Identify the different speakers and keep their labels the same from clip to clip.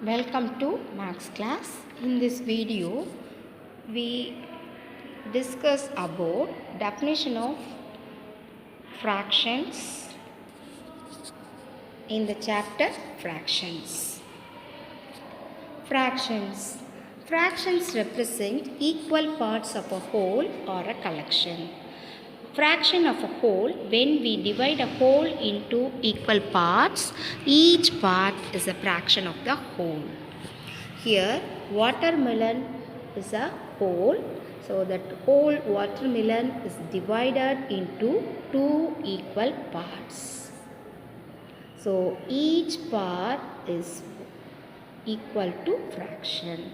Speaker 1: Welcome to Maths class. In this video, we discuss about definition of fractions in the chapter Fractions. Fractions. Fractions represent equal parts of a whole or a collection. Fraction of a whole, when we divide a whole into equal parts, each part is a fraction of the whole. Here watermelon is a whole, so that whole watermelon is divided into two equal parts. So each part is equal to fraction.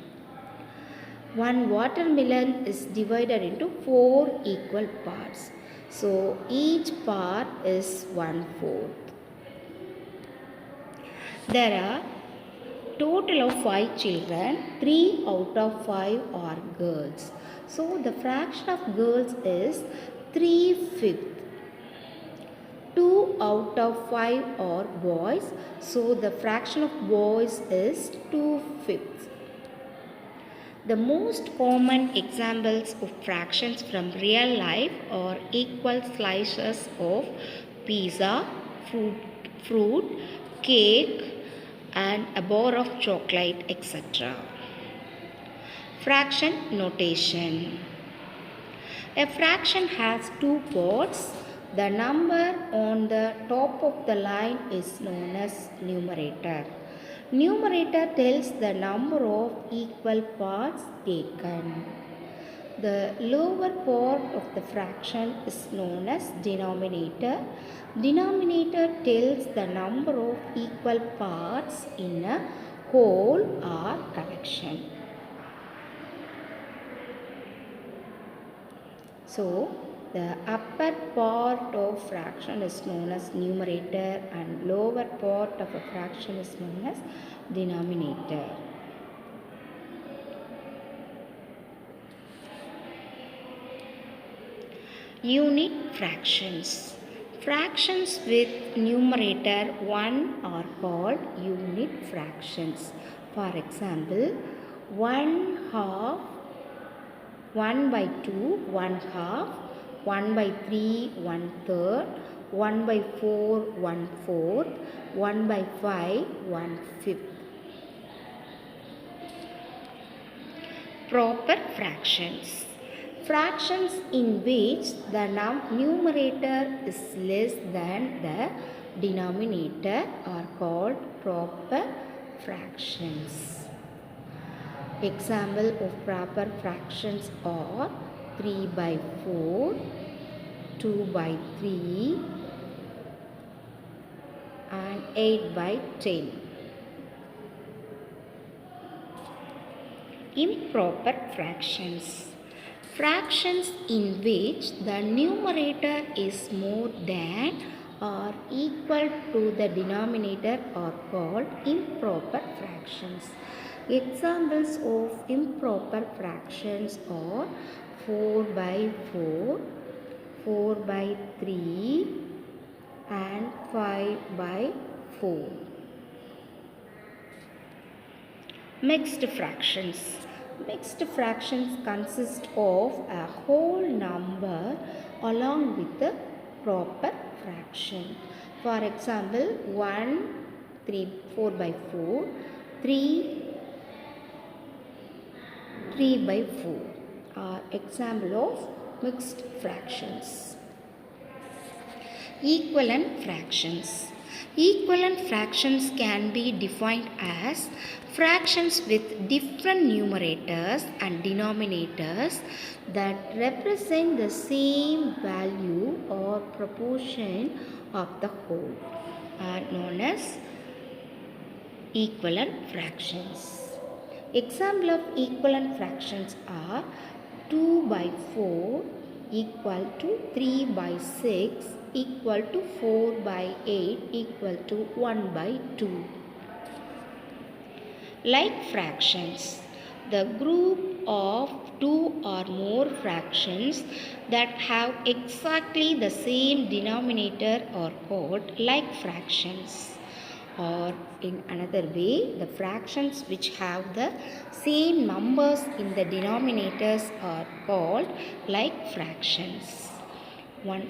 Speaker 1: One watermelon is divided into 4 equal parts. So each part is 1/4. There are total of 5 children. 3 out of 5 are girls. So the fraction of girls is 3/5. 2 out of 5 are boys. So the fraction of boys is 2/5. The most common examples of fractions from real life are equal slices of pizza, fruit, cake, and a bar of chocolate, etc. Fraction notation. A fraction has two parts. The number on the top of the line is known as numerator. Numerator tells the number of equal parts taken. The lower part of the fraction is known as denominator. Denominator tells the number of equal parts in a whole or collection. So, the upper part of fraction is known as numerator and lower part of a fraction is known as denominator. Unit fractions. Fractions with numerator 1 are called unit fractions. For example, 1/2, 1/2, 1/2, 1/3, 1/3, 1/4, 1/4, 1/5, 1/5. Proper fractions. Fractions in which the numerator is less than the denominator are called proper fractions. Example of proper fractions are 3/4, 2/3, and 8/10. Improper fractions. Fractions in which the numerator is more than or equal to the denominator are called improper fractions. Examples of improper fractions are 4/4, 4/3, and 5/4. Mixed fractions. Mixed fractions consist of a whole number along with the proper fraction. For example, 1, 3, 4/4, 3/4 are example of mixed fractions. Equivalent fractions. Equivalent fractions can be defined as fractions with different numerators and denominators that represent the same value or proportion of the whole are known as equivalent fractions. Example of equivalent fractions are 2/4 equal to 3/6 equal to 4/8 equal to 1/2. Like fractions, the group of two or more fractions that have exactly the same denominator are called like fractions. or in another way, the fractions which have the same numbers in the denominators are called like fractions.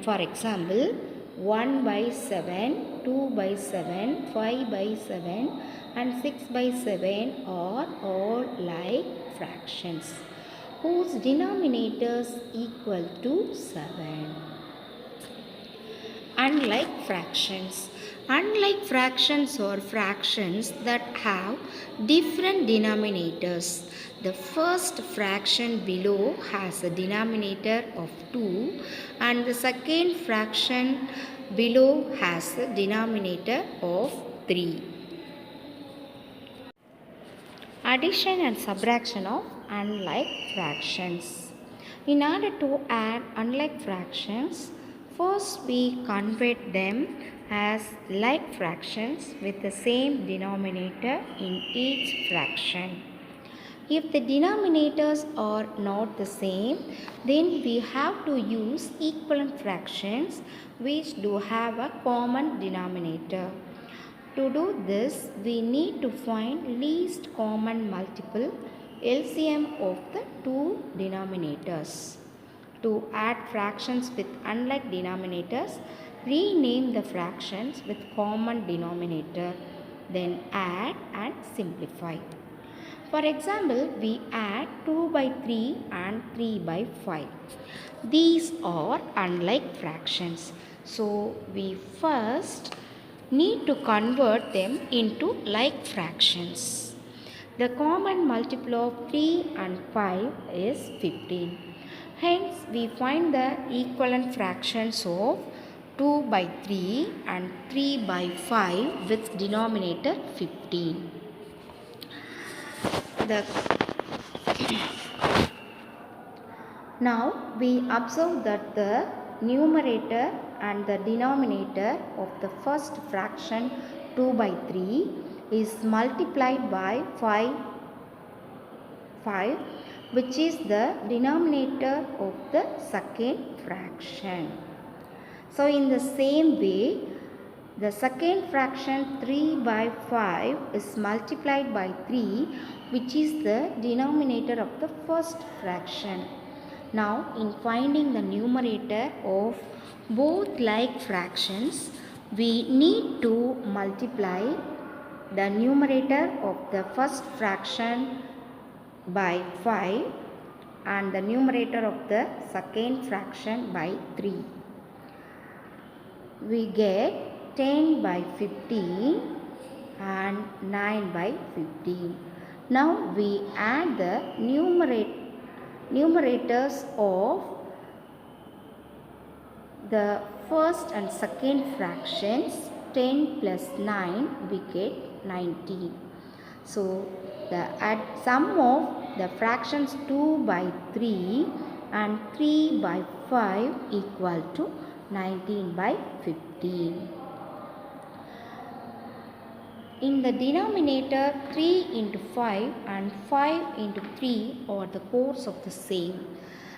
Speaker 1: For example, 1 by 7, 2 by 7, 5 by 7 and 6 by 7 are all like fractions whose denominators equal to 7. Unlike fractions. Unlike fractions or fractions that have different denominators. The first fraction below has a denominator of 2 and the second fraction below has a denominator of 3. Addition and subtraction of unlike fractions. In order to add unlike fractions, first we convert them as like fractions with the same denominator in each fraction. If the denominators are not the same, then we have to use equivalent fractions which do have a common denominator. To do this, we need to find least common multiple LCM of the two denominators. To add fractions with unlike denominators, rename the fractions with common denominator, then add and simplify. For example, we add 2 by 3 and 3 by 5. These are unlike fractions. So, we first need to convert them into like fractions. The common multiple of 3 and 5 is 15. Hence, we find the equivalent fractions of 2 by 3 and 3 by 5 with denominator 15. Now, we observe that the numerator and the denominator of the first fraction 2 by 3 is multiplied by 5 which is the denominator of the second fraction. So, in the same way, the second fraction 3 by 5 is multiplied by 3 which is the denominator of the first fraction. Now, in finding the numerator of both like fractions, we need to multiply the numerator of the first fraction by 5 and the numerator of the second fraction by 3. We get 10 by 15 and 9 by 15. Now, we add the numerators of the first and second fractions. 10 plus 9 we get 19. So, the sum of the fractions 2 by 3 and 3 by 5 equal to 19 by 15. In the denominator, 3 into 5 and 5 into 3 are the codes of the same.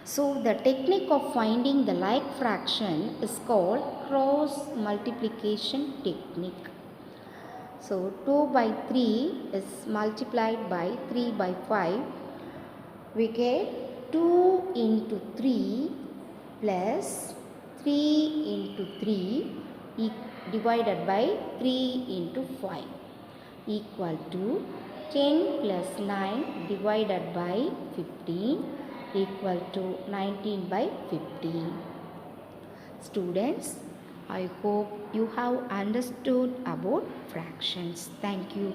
Speaker 1: So, the technique of finding the like fraction is called cross multiplication technique. So, 2 by 3 is multiplied by 3 by 5. We get 2 into 3 plus 3 into 3 divided by 3 into 5 equal to 10 plus 9 divided by 15 equal to 19 by 15. Students, I hope you have understood about fractions. Thank you.